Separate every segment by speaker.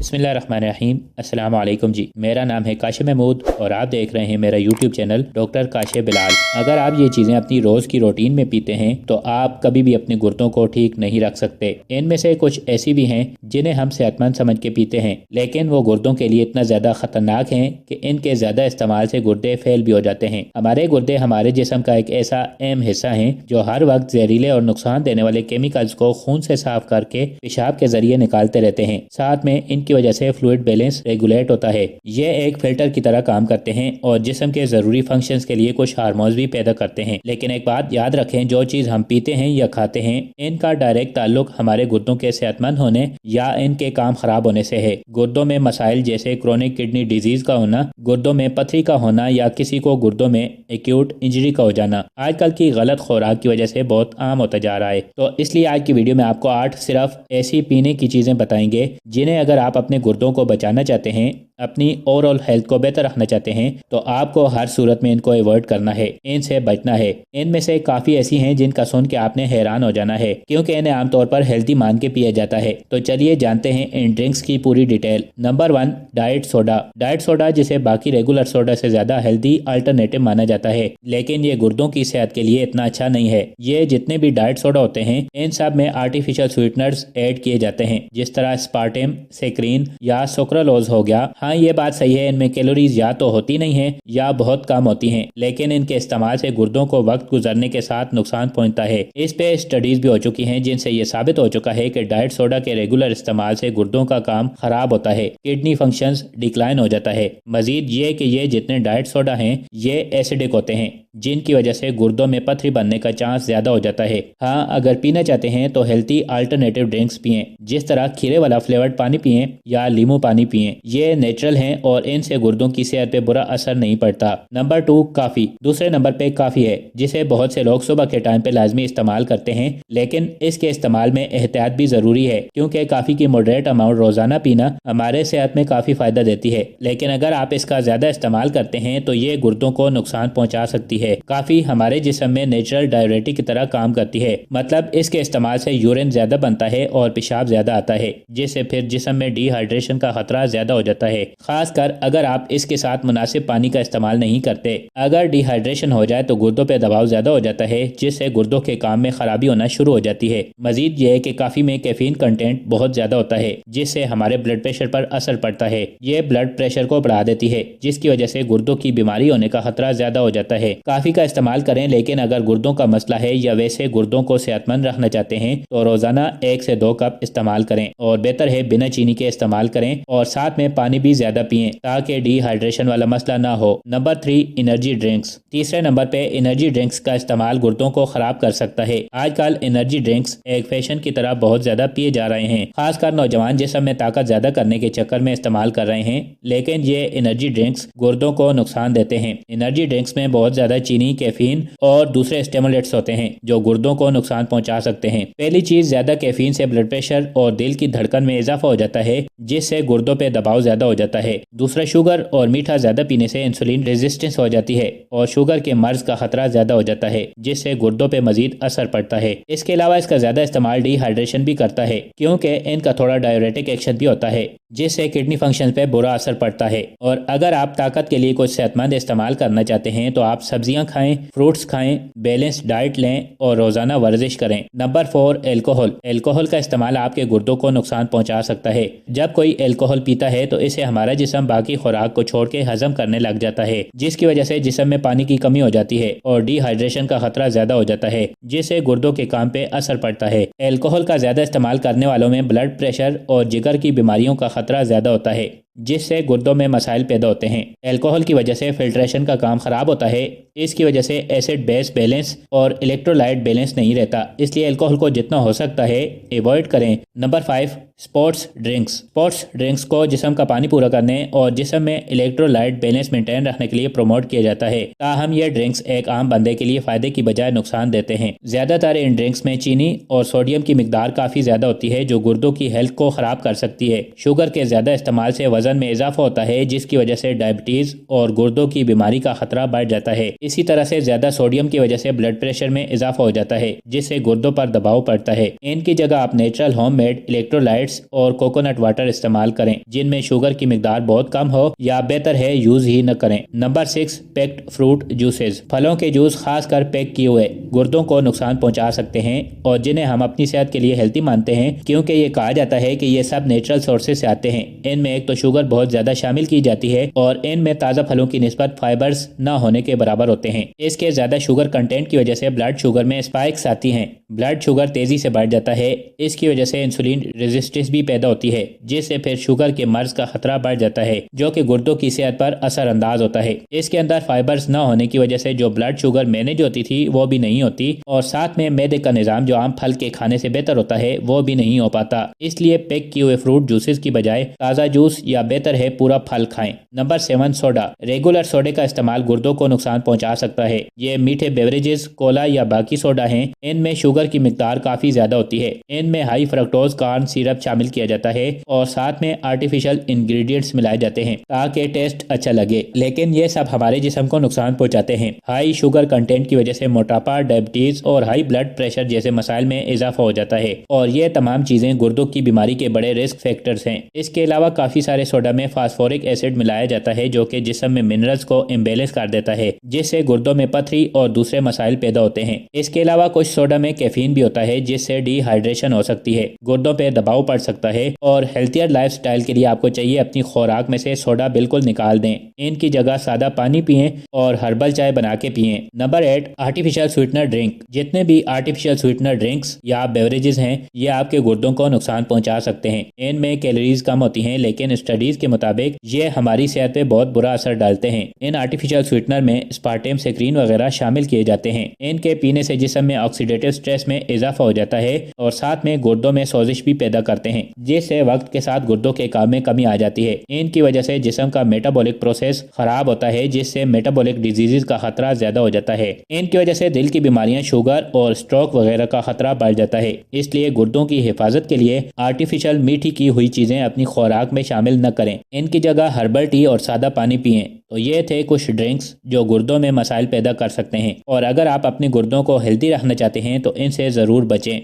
Speaker 1: बिस्मिल्लाहिर्रहमानिर्रहीम। अस्सलाम वालेकुम जी। मेरा नाम है काशिफ महमूद और आप देख रहे हैं मेरा YouTube channel doctor Kashif Bilal. अगर आप ये चीज़ें अपनी रोज़ की रूटीन में पीते हैं तो आप कभी भी अपने गुर्दों को ठीक नहीं रख सकते। इनमें से कुछ ऐसी भी हैं जिन्हें हम सेहतमंद समझ के पीते हैं, लेकिन वो गुर्दों के लिए इतना ज़्यादा ख़तरनाक हैं कि इनके ज़्यादा इस्तेमाल से गुर्दे फेल भी हो जाते हैं। हमारे गुर्दे हमारे जिस्म का एक ऐसा अहम हिस्सा हैं जो हर वक्त जहरीले और नुकसान देने वाले केमिकल्स को खून से साफ करके पेशाब के जरिए निकालते रहते हैं। साथ में इनकी वजह से फ्लूइड बैलेंस रेगुलेट होता है। ये एक फिल्टर की तरह काम करते हैं और जिस्म के ज़रूरी फंक्शंस के लिए कुछ हार्मोन्स भी पैदा करते हैं। लेकिन एक बात याद रखें, जो चीज़ हम पीते हैं या खाते हैं इनका डायरेक्ट ताल्लुक हमारे गुर्दों के सेहतमंद होने या इनके काम खराब होने से है। गुर्दों में मसाइल जैसे क्रोनिक किडनी डिजीज का होना, गुर्दों में पथरी का होना या किसी को गुर्दों में एक्यूट इंजरी का हो जाना आजकल की गलत खुराक की वजह से बहुत आम होता जा रहा है। तो इसलिए आज की वीडियो में आपको 8 सिर्फ ऐसी पीने की चीज़ें बताएंगे जिन्हें अगर आप अपने गुर्दों को बचाना चाहते हैं, अपनी ओवरऑल हेल्थ को बेहतर रखना चाहते हैं तो आपको हर सूरत में इनको अवॉइड करना है, इनसे बचना है। इनमें से काफ़ी ऐसी हैं जिनका सुन के आपने हैरान हो जाना है क्योंकि इन्हें आमतौर पर हेल्दी मान के पिया जाता है। तो चलिए जानते हैं इन ड्रिंक्स की पूरी detail. Number 1, diet soda. Diet soda जिसे बाकी रेगुलर सोडा से ज़्यादा हेल्दी अल्टरनेटिव माना जाता है, लेकिन ये गुर्दों की सेहत के लिए इतना अच्छा नहीं है। ये जितने भी डाइट सोडा होते हैं इन सब में आर्टिफिशियल स्वीटनर्स ऐड किए जाते हैं, जिस तरह स्पार्टेम, सेक्रीन या सुक्रालोज हो गया। हाँ, ये बात सही है, इनमें कैलोरीज या तो होती नहीं है या बहुत कम होती हैं, लेकिन इनके इस्तेमाल से गुर्दों को वक्त गुजरने के साथ नुकसान पहुंचता है। इस पे स्टडीज भी हो चुकी हैं जिनसे ये साबित हो चुका है कि डाइट सोडा के रेगुलर इस्तेमाल से गुर्दों का काम खराब होता है, किडनी फंक्शंस डिक्लाइन हो जाता है। मजीद ये कि ये जितने डाइट सोडा हैं ये एसिडिक होते हैं, जिनकी वजह से गुर्दों में पथरी बनने का चांस ज्यादा हो जाता है। हाँ, अगर पीना चाहते हैं तो हेल्थी अल्टरनेटिव ड्रिंक्स पिएं, जिस तरह खीरे वाला फ्लेवर्ड पानी पिएं या नींबू पानी पिएं। ये नेचुरल हैं और इनसे गुर्दों की सेहत पे बुरा असर नहीं पड़ता। नंबर 2, काफी। दूसरे नंबर पे काफी है, जिसे बहुत से लोग सुबह के टाइम पे लाजमी इस्तेमाल करते हैं, लेकिन इसके इस्तेमाल में एहतियात भी जरूरी है क्योंकि काफी की मॉडरेट अमाउंट रोजाना पीना हमारे सेहत में काफी फायदा देती है। लेकिन अगर आप इसका ज्यादा इस्तेमाल करते हैं तो ये गुर्दों को नुकसान पहुंचा सकती है। काफी हमारे जिस्म में नेचुरल डायरेटिक की तरह काम करती है, मतलब इसके इस्तेमाल से यूरिन ज्यादा बनता है और पेशाब ज्यादा आता है, जिससे फिर जिस्म में डिहाइड्रेशन का खतरा ज्यादा हो जाता है, खासकर अगर आप इसके साथ मुनासिब पानी का इस्तेमाल नहीं करते। अगर डिहाइड्रेशन हो जाए तो गुर्दों पे दबाव ज्यादा हो जाता है, जिससे गुर्दों के काम में खराबी होना शुरू हो जाती है। मजीद ये है कि काफी में कैफीन कंटेंट बहुत ज्यादा होता है, जिससे हमारे ब्लड प्रेशर पर असर पड़ता है। ये ब्लड प्रेशर को बढ़ा देती है, जिसकी वजह से गुर्दों की बीमारी होने का खतरा ज्यादा हो जाता है। काफी का इस्तेमाल करें, लेकिन अगर गुर्दों का मसला है या वैसे गुर्दों को सेहतमंद रखना चाहते हैं तो रोजाना 1 से 2 कप इस्तेमाल करें और बेहतर है बिना चीनी के इस्तेमाल करें और साथ में पानी भी ज्यादा पिएं ताकि डिहाइड्रेशन वाला मसला ना हो। Number 3, energy drinks. तीसरे नंबर पे एनर्जी ड्रिंक्स का इस्तेमाल गुर्दों को खराब कर सकता है। आजकल एनर्जी ड्रिंक्स एक फैशन की तरह बहुत ज्यादा पिए जा रहे हैं, खासकर नौजवान जिस्म में ताकत ज्यादा करने के चक्कर में इस्तेमाल कर रहे हैं, लेकिन ये एनर्जी ड्रिंक्स गुर्दों को नुकसान देते हैं। एनर्जी ड्रिंक्स में बहुत ज्यादा चीनी, कैफीन और दूसरे स्टिमुलेंट्स होते हैं जो गुर्दों को नुकसान पहुंचा सकते हैं। पहली चीज, ज्यादा कैफीन से ब्लड प्रेशर और दिल की धड़कन में इजाफा हो जाता है, जिससे गुर्दों पे दबाव ज्यादा हो जाता है। दूसरा, शुगर और मीठा ज्यादा पीने से इंसुलिन रेजिस्टेंस हो जाती है और शुगर के मर्ज का खतरा ज्यादा हो जाता है, जिससे गुर्दों पे मजीद असर पड़ता है। इसके अलावा इसका ज्यादा इस्तेमाल डिहाइड्रेशन भी करता है क्योंकि इनका थोड़ा डायरेटिक एक्शन भी होता है, जिससे किडनी फंक्शन पे बुरा असर पड़ता है। और अगर आप ताकत के लिए कुछ सेहतमंद इस्तेमाल करना चाहते हैं तो आप सब्जियां खाएं, फ्रूट्स खाएं, बैलेंस डाइट लें और रोजाना वर्जिश करें। Number 4, alcohol. एल्कोहल का इस्तेमाल आपके गुर्दों को नुकसान पहुंचा सकता है। जब कोई एल्कोहल पीता है तो इसे हमारा जिस्म बाकी खुराक को छोड़ के हजम करने लग जाता है, जिसकी वजह से जिस्म में पानी की कमी हो जाती है और डिहाइड्रेशन का खतरा ज्यादा हो जाता है, जिससे गुर्दों के काम पे असर पड़ता है। एल्कोहल का ज्यादा इस्तेमाल करने वालों में ब्लड प्रेशर और जिगर की बीमारियों का खतरा ज्यादा होता है, जिससे गुर्दों में मसाइल पैदा होते हैं। एल्कोहल की वजह से फिल्ट्रेशन का काम खराब होता है, इसकी वजह से एसिड बेस बैलेंस और इलेक्ट्रोलाइट बैलेंस नहीं रहता, इसलिए एल्कोहल को जितना हो सकता है अवॉइड करें। Number 5, sports drinks. Sports drinks को जिस्म का पानी पूरा करने और जिस्म में इलेक्ट्रोलाइट बैलेंस मेंटेन रखने के लिए प्रमोट किया जाता है। ताहम ये ड्रिंक्स एक आम बंदे के लिए फायदे की बजाय नुकसान देते हैं। ज्यादातर इन ड्रिंक्स में चीनी और सोडियम की मिकदार काफी ज्यादा होती है जो गुर्दों की हेल्थ को खराब कर सकती है। शुगर के ज्यादा इस्तेमाल से وزن میں اضافہ ہوتا ہے جس کی وجہ سے ڈائبٹیز اور گردوں کی بیماری کا خطرہ بڑھ جاتا ہے۔ اسی طرح سے زیادہ سوڈیم کی وجہ سے بلڈ پریشر میں اضافہ ہو جاتا ہے جس سے گردوں پر دباؤ پڑتا ہے۔ ان کی جگہ آپ نیچرل ہوم میڈ الیکٹرولائٹس اور کوکونٹ واٹر استعمال کریں جن میں شوگر کی مقدار بہت کم ہو، یا بہتر ہے یوز ہی نہ کریں۔ Number 6، packed fruit juices. پھلوں کے جوس خاص کر پیک کیے ہوئے گردوں کو نقصان پہنچا سکتے ہیں اور جنہیں ہم اپنی صحت کے لیے ہیلتھی مانتے ہیں کیونکہ یہ کہا جاتا ہے کہ یہ سب نیچرل سورسز سے آتے ہیں۔ ان میں ایک تو شوگر بہت زیادہ شامل کی جاتی ہے اور ان میں تازہ پھلوں کی نسبت فائبرز نہ ہونے کے برابر ہوتے ہیں۔ اس کے زیادہ شوگر کنٹینٹ کی وجہ سے بلڈ شوگر میں اسپائکس آتی ہیں، بلڈ شوگر تیزی سے بڑھ جاتا ہے۔ اس کی وجہ سے انسولین ریزسٹنس بھی پیدا ہوتی ہے جس سے پھر شوگر کے مرض کا خطرہ بڑھ جاتا ہے جو کہ گردوں کی صحت پر اثر انداز ہوتا ہے۔ اس کے اندر فائبرز نہ ہونے کی وجہ سے جو بلڈ شوگر مینیج ہوتی تھی وہ بھی نہیں ہوتی، اور ساتھ میں معدے کا نظام جو عام پھل کے کھانے سے بہتر ہوتا ہے وہ بھی نہیں ہو پاتا۔ اس لیے پیک کیے ہوئے فروٹ جوسز کی بجائے تازہ جوس یا بہتر ہے پورا پھل کھائیں۔ Number 7، soda. ریگولر سوڈے کا استعمال گردوں کو نقصان پہنچا سکتا ہے۔ یہ میٹھے بیوریجز، کولا یا باقی سوڈا ہیں، ان میں شوگر کی مقدار کافی زیادہ ہوتی ہے۔ ان میں ہائی فرکٹوز کارن سیرپ شامل کیا جاتا ہے اور ساتھ میں آرٹیفیشل انگریڈینٹس ملائے جاتے ہیں تاکہ ٹیسٹ اچھا لگے، لیکن یہ سب ہمارے جسم کو نقصان پہنچاتے ہیں۔ ہائی شوگر کنٹینٹ کی وجہ سے موٹاپا، ڈائبٹیز اور ہائی بلڈ پریشر جیسے مسائل میں اضافہ ہو جاتا ہے، اور یہ تمام چیزیں گردوں کی بیماری کے بڑے رسک فیکٹرز ہیں۔ اس کے علاوہ کافی سارے سوڈا میں فاسفورک ایسڈ ملایا جاتا ہے جو کہ جسم میں منرلز کو امبیلنس کر دیتا ہے جس سے گردوں میں پتھری اور دوسرے مسائل پیدا ہوتے ہیں۔ اس کے علاوہ کچھ سوڈا میں کیفین بھی ہوتا ہے جس سے ڈی ہائیڈریشن ہو سکتی ہے، گردوں پہ دباؤ پڑ سکتا ہے، اور ہیلتھیئر لائف سٹائل کے لیے آپ کو چاہیے اپنی خوراک میں سے سوڈا بالکل نکال دیں۔ ان کی جگہ سادہ پانی پئیں اور ہربل چائے بنا کے پئیں۔ Number 8، artificial sweetener drink. جتنے بھی آرٹیفیشل سویٹنر ڈرنکس یا بیوریجز ہیں یہ آپ کے گردوں کو نقصان پہنچا سکتے ہیں۔ ان میں کیلوریز کم ہوتی ہیں لیکن اسٹڈیز کے مطابق یہ ہماری صحت پہ بہت برا اثر ڈالتے ہیں۔ ان آرٹیفیشل سویٹنر میں اسپارٹیم، سیکرین وغیرہ شامل کیے جاتے ہیں۔ ان کے پینے سے جسم میں آکسیڈیٹیو سٹریس میں اضافہ ہو جاتا ہے اور ساتھ میں گردوں میں سوزش بھی پیدا کرتے ہیں جس سے وقت کے ساتھ گردوں کے کام میں کمی آ جاتی ہے۔ ان کی وجہ سے جسم کا میٹابولک پروسیس خراب ہوتا ہے جس سے میٹابولک ڈیزیزز کا خطرہ زیادہ ہو جاتا ہے۔ ان کی وجہ سے دل کی بیماریاں، شوگر اور سٹروک وغیرہ کا خطرہ بڑھ جاتا ہے۔ اس لیے گردوں کی حفاظت کے لیے آرٹیفیشل میٹھی کی ہوئی چیزیں اپنی خوراک میں شامل نہ کریں۔ ان کی جگہ ہربل ٹی اور سادہ پانی پئیں۔ تو یہ تھے کچھ ڈرنکس جو گردوں میں مسائل پیدا کر سکتے ہیں، اور اگر آپ اپنے گردوں کو ہیلتھی رکھنا چاہتے ہیں تو ان سے ضرور بچیں۔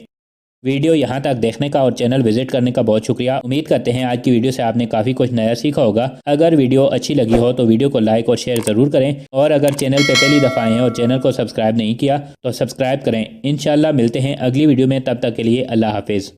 Speaker 1: ویڈیو یہاں تک دیکھنے کا اور چینل وزٹ کرنے کا بہت شکریہ۔ امید کرتے ہیں آج کی ویڈیو سے آپ نے کافی کچھ نیا سیکھا ہوگا۔ اگر ویڈیو اچھی لگی ہو تو ویڈیو کو لائک اور شیئر ضرور کریں، اور اگر چینل پہ پہلی دفعہ آئے ہیں اور چینل کو سبسکرائب نہیں کیا تو سبسکرائب کریں۔ انشاءاللہ ملتے ہیں اگلی ویڈیو میں، تب تک کے لیے اللہ حافظ۔